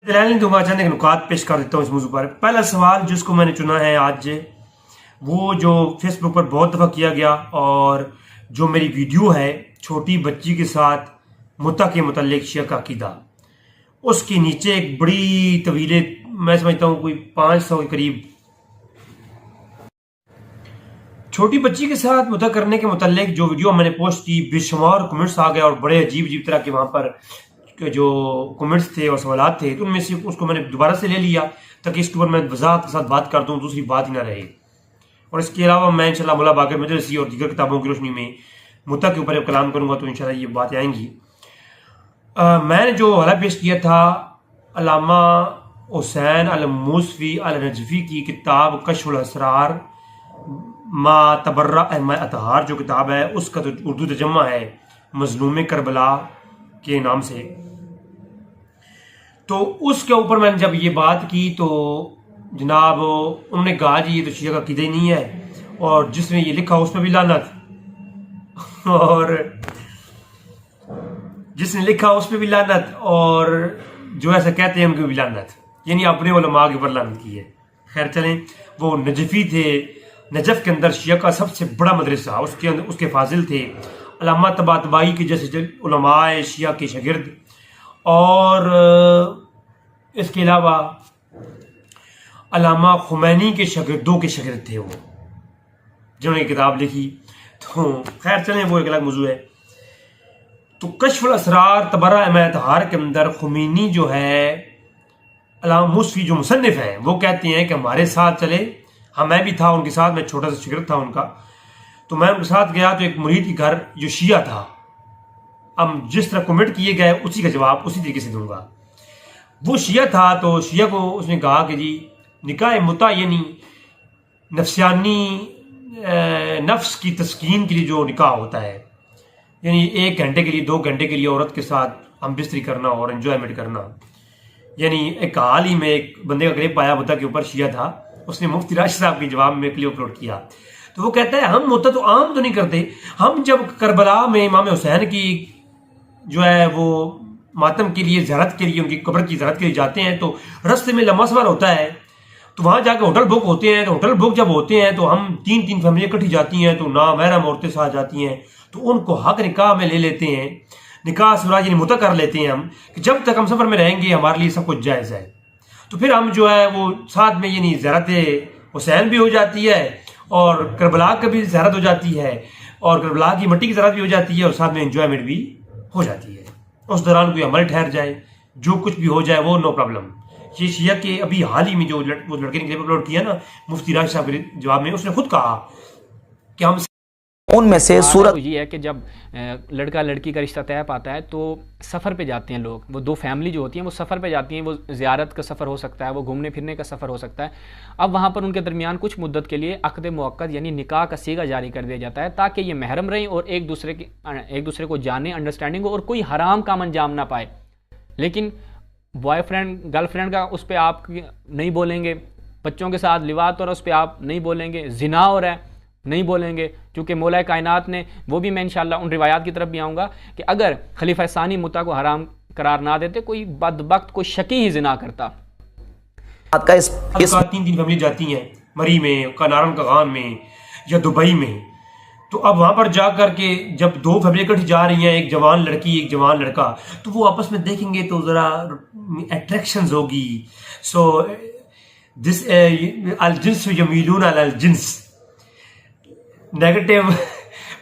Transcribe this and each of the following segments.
دلائل نہیں دوں گا، چند ایک نکات پیش کر دیتا ہوں اس موضوع پر۔ پہلا سوال جس کو میں نے چنا ہے آج، وہ جو فیس بک پر بہت دفعہ کیا گیا، اور جو میری ویڈیو ہے چھوٹی بچی کے ساتھ متع کے متعلق شیعہ کا عقیدہ، اس کے نیچے ایک بڑی طویل، میں سمجھتا ہوں کوئی 500 کے قریب چھوٹی بچی کے ساتھ متع کرنے کے متعلق جو ویڈیو میں نے پوسٹ کی، بے شمار کمنٹس آ گئے، اور بڑے عجیب عجیب طرح کے وہاں پر جو کمنٹس تھے اور سوالات تھے، تو ان میں سے اس کو میں نے دوبارہ سے لے لیا تاکہ اس کے اوپر میں وضاحت کے ساتھ بات کر دوں، دوسری بات ہی نہ رہے۔ اور اس کے علاوہ میں انشاءاللہ مولا باقر مجلسی اور دیگر کتابوں کی روشنی میں متع کے اوپر کلام کروں گا، تو انشاءاللہ یہ باتیں آئیں گی۔ میں نے جو حوالہ پیش کیا تھا علامہ حسین الموسوی النجفی کی کتاب کشف الاسرار ما تبرأ من اطہار، جو کتاب ہے اس کا تو اردو ترجمہ ہے مظلوم کربلا کے نام سے۔ تو اس کے اوپر میں نے جب یہ بات کی تو جناب انہوں نے کہا جی یہ تو شیعہ کا عقیدہ ہی نہیں ہے، اور جس نے یہ لکھا اس پہ بھی لعنت، اور جس نے لکھا اس پہ بھی لعنت، اور جو ایسا کہتے ہیں ان کو بھی لعنت، یعنی اپنے علماء کے اوپر لعنت کی ہے۔ خیر چلیں، وہ نجفی تھے، نجف کے اندر شیعہ کا سب سے بڑا مدرسہ، اس کے فاضل تھے علامہ طباطبائی کے جیسے علماء شیعہ کے شاگرد، اور اس کے علاوہ علامہ خمینی کے شاگردوں کے شاگرد تھے وہ، جنہوں نے کتاب لکھی۔ تو خیر چلیں، وہ ایک الگ موضوع ہے۔ تو کشف الاسرار تبرأ من اطہار کے اندر خمینی جو ہے، علامہ موسوی جو مصنف ہیں، وہ کہتے ہیں کہ ہمارے ساتھ چلے۔ ہاں میں بھی تھا ان کے ساتھ، میں چھوٹا سا شاگرد تھا ان کا، تو میں ان کے ساتھ گیا تو ایک مرید کے گھر جو شیعہ تھا، اب جس طرح کمنٹ کیے گئے اسی کا جواب اسی طریقے سے دوں گا۔ وہ شیعہ تھا، تو شیعہ کو اس نے کہا کہ جی نکاح متع یعنی نفسیانی نفس کی تسکین کے لیے جو نکاح ہوتا ہے، یعنی 1 گھنٹے کے لیے 2 گھنٹے کے لیے عورت کے ساتھ ہم بستری کرنا اور انجوائمنٹ کرنا۔ یعنی ایک حال ہی میں ایک بندے کا کلپ آیا متع کے اوپر، شیعہ تھا، اس نے مفتی راشد صاحب کے جواب میں کلپ اپلوڈ کیا، تو وہ کہتا ہے ہم متع تو عام تو نہیں کرتے، ہم جب کربلا میں امام حسین کی جو ہے وہ ماتم کے لیے زیارت کے لیے، ان کی قبر کی زیارت کے لیے جاتے ہیں، تو رستے میں لمحہ سفر ہوتا ہے، تو وہاں جا کے ہوٹل بک ہوتے ہیں، تو ہوٹل بک جب ہوتے ہیں تو ہم 3 فیملیاں اکٹھی جاتی ہیں، تو نامحرم عورتیں ساتھ جاتی ہیں، تو ان کو حق نکاح میں لے لیتے ہیں، نکاح سراج یعنی متع کر لیتے ہیں ہم، کہ جب تک ہم سفر میں رہیں گے ہمارے لیے سب کچھ جائز ہے۔ تو پھر ہم جو ہے وہ ساتھ میں یعنی زیارت حسین بھی ہو جاتی ہے، اور کربلا کا بھی زیارت ہو جاتی ہے، اور کربلا کی مٹی کی زیارت بھی ہو جاتی ہے، اور ساتھ میں انجوائمنٹ بھی ہو جاتی ہے۔ اس دوران کوئی عمل ٹھہر جائے، جو کچھ بھی ہو جائے وہ نو پرابلم۔ یہ شیعہ کے ابھی حال ہی میں جو وہ لڑکے نے کلپ اپلوڈ کیا نا مفتی راشد صاحب کے جواب میں، اس نے خود کہا کہ ہم ان میں سے صورت یہ ہے کہ جب لڑکا لڑکی کا رشتہ طے پاتا ہے تو سفر پہ جاتے ہیں لوگ، وہ 2 فیملی جو ہوتی ہیں وہ سفر پہ جاتی ہیں، وہ زیارت کا سفر ہو سکتا ہے، وہ گھومنے پھرنے کا سفر ہو سکتا ہے۔ اب وہاں پر ان کے درمیان کچھ مدت کے لیے عقد موقت یعنی نکاح کا صیغہ جاری کر دیا جاتا ہے، تاکہ یہ محرم رہیں اور ایک دوسرے کو جانیں، انڈرسٹینڈنگ ہو، اور کوئی حرام کام انجام نہ پائے۔ لیکن بوائے فرینڈ گرل فرینڈ کا اس پہ آپ نہیں بولیں گے، بچوں کے ساتھ لواط اور اس پہ آپ نہیں بولیں گے، زنا ہو رہا ہے نہیں بولیں گے، کیونکہ مولا کائنات نے، وہ بھی میں انشاءاللہ ان روایات کی طرف بھی آؤں گا، کہ اگر خلیفہ ثانی متع کو حرام قرار نہ دیتے، کوئی بدبخت کوئی شقی ہی زنا کرتا۔ کا اس 3 فیملی جاتی ہیں، مری میں، نارن کغان میں یا دبئی میں، تو اب وہاں پر جا کر کے جب 2 فیملی اکٹھی جا رہی ہیں، ایک جوان لڑکی ایک جوان لڑکا، تو وہ آپس میں دیکھیں گے تو ذرا اٹریکشنز ہوگی۔ سو دس الجنس یمیلون علی الجنس، negative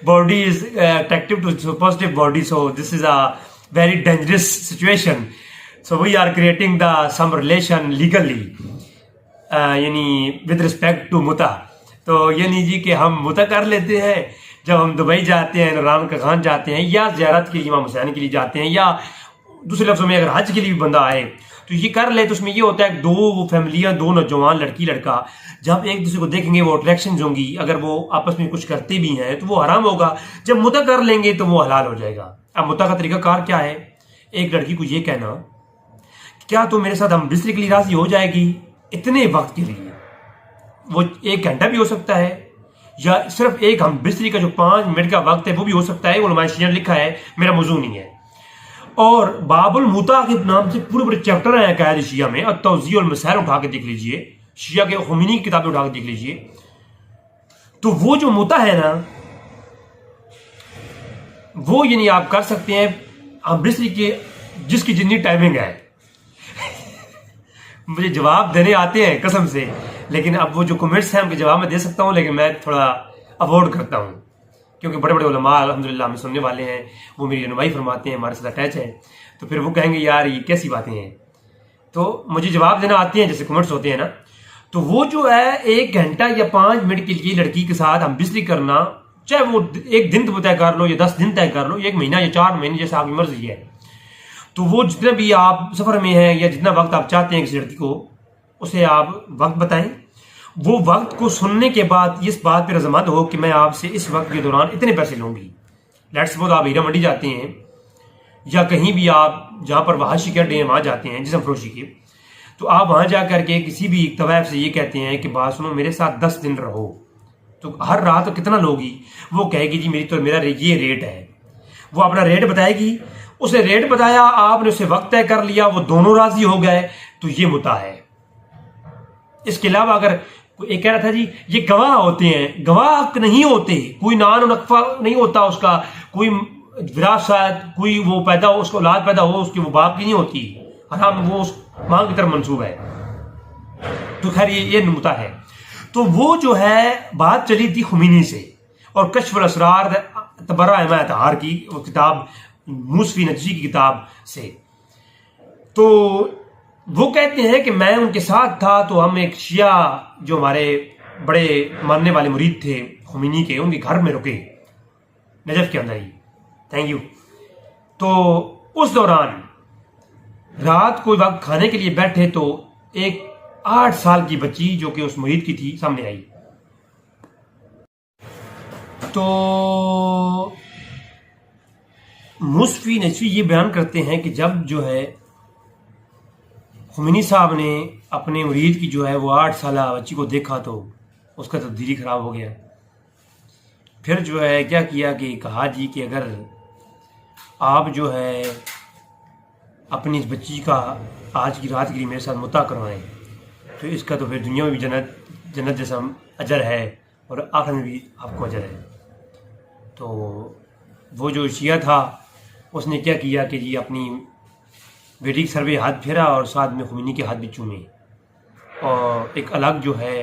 body is attractive to positive body, so this is a very dangerous situation, so we are creating some relation legally یعنی with respect to متع۔ تو یعنی جی کہ ہم متع کر لیتے ہیں جب ہم دبئی جاتے ہیں، نوران کا خان جاتے ہیں، یا زیارت کے لیے امام حسین کے لیے جاتے ہیں، یا دوسرے لفظوں میں اگر حج کے لیے بھی بندہ آئے تو یہ کر لے، تو اس میں یہ ہوتا ہے کہ 2 فیملیاں، 2 نوجوان لڑکی لڑکا جب ایک دوسرے کو دیکھیں گے وہ اٹریکشنز ہوں گی، اگر وہ آپس میں کچھ کرتے بھی ہیں تو وہ حرام ہوگا، جب متع کر لیں گے تو وہ حلال ہو جائے گا۔ اب متع کا طریقہ کار کیا ہے؟ ایک لڑکی کو یہ کہنا کیا تو میرے ساتھ ہم بستری کے لیے راضی ہو جائے گی اتنے وقت کے لیے، وہ 1 گھنٹہ بھی ہو سکتا ہے، یا صرف ایک ہم بستری کا جو 5 منٹ کا وقت ہے وہ بھی ہو سکتا ہے، علماء شیعہ نے لکھا ہے، میرا موضوع نہیں ہے۔ اور باب المتا کے نام سے پورے پورے چیپٹر ہیں عقائد شیعہ میں، التوضیح والمسائل اٹھا کے دیکھ لیجئے، شیعہ کے خمینی کی کتابیں اٹھا کے دیکھ لیجئے، تو وہ جو متا ہے نا وہ یعنی آپ کر سکتے ہیں بسری کے جس کی جتنی ٹائمنگ ہے مجھے جواب دینے آتے ہیں قسم سے، لیکن اب وہ جو کمنٹس ہیں ان کے جواب میں دے سکتا ہوں، لیکن میں تھوڑا اوائڈ کرتا ہوں کیونکہ بڑے بڑے علماء الحمدللہ ہمیں سننے والے ہیں، وہ میری رہنمائی فرماتے ہیں، ہمارے ساتھ اٹیچ ہے، تو پھر وہ کہیں گے یار یہ کیسی باتیں ہیں، تو مجھے جواب دینا آتے ہیں جیسے کمنٹس ہوتے ہیں نا، تو وہ جو ہے 1 گھنٹہ یا 5 منٹ کے لیے لڑکی کے ساتھ ہم بسری کرنا، چاہے وہ 1 دن طے کر لو یا 10 دن طے کر لو، 1 مہینہ یا 4 مہینے، جیسے آپ کی مرضی ہے، تو وہ جتنا بھی آپ سفر میں ہیں یا جتنا وقت آپ چاہتے ہیں کسی لڑکی کو، اسے آپ وقت بتائیں، وہ وقت کو سننے کے بعد اس بات پہ رضامند ہو کہ میں آپ سے اس وقت کے دوران اتنے پیسے لوں گی۔ لیٹس سپوز آپ ہیرا منڈی جاتے ہیں یا کہیں بھی آپ جہاں پر وحاشی کے اڈے ہیں وہاں جاتے ہیں جسم فروشی کے، تو آپ وہاں جا کر کے کسی بھی طوائف سے یہ کہتے ہیں کہ بات سنو میرے ساتھ 10 دن رہو، تو ہر رات کتنا لوگی؟ وہ کہے گی جی میرا یہ ریٹ ہے، وہ اپنا ریٹ بتائے گی، اسے ریٹ بتایا، آپ نے اسے وقت طے کر لیا، وہ دونوں راضی ہو گئے، تو یہ متا ہے۔ اس کے علاوہ اگر ایک کہہ رہا تھا جی یہ گواہ ہوتے ہیں، گواہ نہیں ہوتے، کوئی نان و نقفہ نہیں ہوتا اس کا، کوئی وراثت، کوئی وہ پیدا ہو، اس کو اولاد پیدا ہو، اس کی وہ باپ کی نہیں ہوتی، حرام، وہ اس ماں کی طرف منسوب ہے، تو خیر یہ متا ہے۔ تو وہ جو ہے بات چلی تھی خمینی سے اور کشف الاسرار تبرہ اطہار کی وہ کتاب موسفی نجی کی کتاب سے، تو وہ کہتے ہیں کہ میں ان کے ساتھ تھا، تو ہم ایک شیعہ جو ہمارے بڑے ماننے والے مرید تھے خمینی کے، ان کے گھر میں رکے نجف کے اندر ہی، تھینک یو۔ تو اس دوران رات کو وقت کھانے کے لیے بیٹھے تو ایک 8 سال کی بچی جو کہ اس مرید کی تھی سامنے آئی، تو موسفی نجفی یہ بیان کرتے ہیں کہ جب جو ہے خمینی صاحب نے اپنے مرید کی جو ہے وہ 8 سالہ بچی کو دیکھا تو اس کا تبدیلی خراب ہو گیا، پھر جو ہے کیا کیا کہ کہا جی کہ اگر آپ جو ہے اپنی اس بچی کا آج کی رات کے لیے میرے ساتھ متا کروائیں تو اس کا تو پھر دنیا میں بھی جنت جیسا اجر ہے اور آخر میں بھی آپ کو اجر ہے۔ تو وہ جو شیعہ تھا اس نے کیا کیا کہ جی اپنی بیٹی کے سر پہ ہاتھ پھیرا اور ساتھ میں خمینی کے ہاتھ بھی چومے اور ایک الگ جو ہے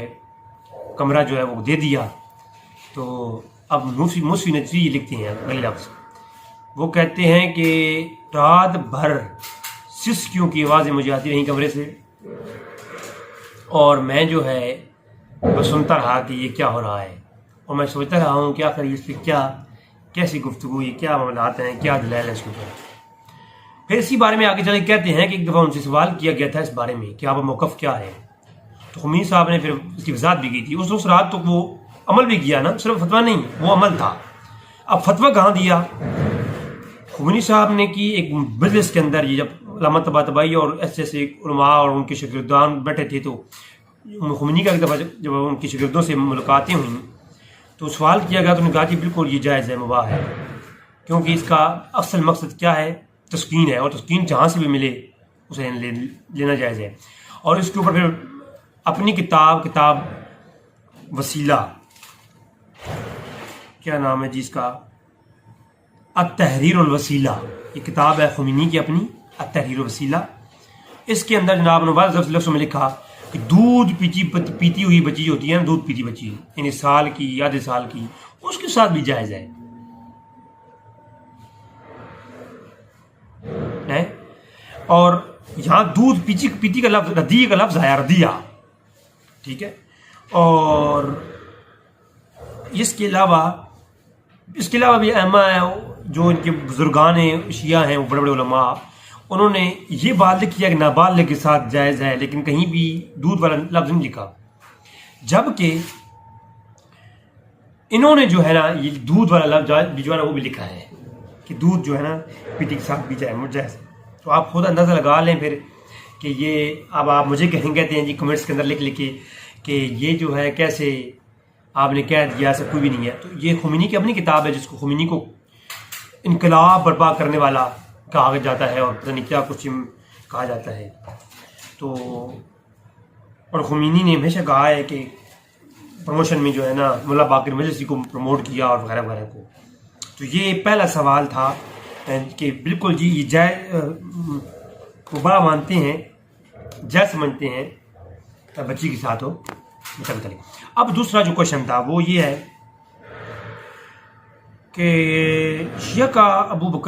کمرہ جو ہے وہ دے دیا۔ تو اب موسفی نجفی یہ لکھتے ہیں اگلے لفظ، وہ کہتے ہیں کہ رات بھر سسکیوں کی آوازیں مجھے آتی رہیں کمرے سے، اور میں جو ہے وہ سنتا رہا کہ یہ کیا ہو رہا ہے، اور میں سوچتا رہا ہوں کہ آخر اس پہ کیسی گفتگو، یہ کیا معاملات ہیں، کیا دلائل ہے اس کے اوپر۔ پھر اسی بارے میں آگے چلے کہتے ہیں کہ ایک دفعہ ان سے سوال کیا گیا تھا اس بارے میں کہ آپ کا موقف کیا ہے، تو خمینی صاحب نے پھر اس کی وضاحت بھی کی تھی۔ اس رات تک وہ عمل بھی کیا نا، صرف فتویٰ نہیں، وہ عمل تھا۔ اب فتویٰ کہاں دیا خمینی صاحب نے؟ کی ایک مجلس کے اندر، یہ جب علامہ طباطبائی اور ایسے علماء اور ان کے شاگردان بیٹھے تھے، تو خمینی کا ایک دفعہ جب ان کے شاگردوں سے ملاقاتیں ہوئیں تو سوال کیا گیا، تو انہوں نے کہا کہ بالکل یہ جائز ہے، مباح ہے، کیونکہ اس کا اصل مقصد کیا ہے؟ تسکین ہے، اور تسکین جہاں سے بھی ملے اسے لینا جائز ہے۔ اور اس کے اوپر پھر اپنی کتاب وسیلہ، کیا نام ہے جی اس کا، التحریر الوسیلہ، یہ کتاب ہے خمینی کی اپنی التحریر الوسیلہ، اس کے اندر جناب نے بعض لفظوں میں لکھا کہ دودھ پیتی ہوئی بچی جو ہوتی ہے نا، دودھ پیتی بچی، یعنی سال کی یا آدھے سال کی، اس کے ساتھ بھی جائز ہے۔ اور یہاں دودھ پیتی کا لفظ، ردی کا لفظ آیا، ردیہ، ٹھیک ہے۔ اور اس کے علاوہ بھی ائمہ ہیں جو ان کے بزرگان شیعہ ہیں، وہ بڑے بڑے علماء، انہوں نے یہ بات لکھی ہے کہ نابالغ کے ساتھ جائز ہے، لیکن کہیں بھی دودھ والا لفظ نہیں لکھا، جبکہ انہوں نے جو ہے نا یہ دودھ والا لفظ جو ہے نا وہ بھی لکھا ہے کہ دودھ جو ہے نا پیٹی کے ساتھ بھی جائز ہے۔ تو آپ خود اندازہ لگا لیں پھر کہ یہ، اب آپ مجھے کہتے ہیں جی کمنٹس کے اندر لکھ کے کہ یہ جو ہے کیسے آپ نے کہہ دیا، ایسا کوئی بھی نہیں ہے۔ تو یہ خمینی کی اپنی کتاب ہے جس کو خمینی کو انقلاب برپا کرنے والا کہا جاتا ہے اور پتہ نہیں کیا کچھ کہا جاتا ہے. تو اور خمینی نے ہمیشہ کہا ہے کہ پروموشن میں جو ہے نا ملا باقر مجلسی کو پروموٹ کیا اور وغیرہ وغیرہ کو. تو یہ پہلا سوال تھا کہ بالکل جی یہ جائز وہ بڑا مانتے ہیں، جائز سمجھتے ہیں بچی کے ساتھ ہو متعلق. اب دوسرا جو کوشچن تھا وہ یہ ہے کہ شیعہ کا ابو بکر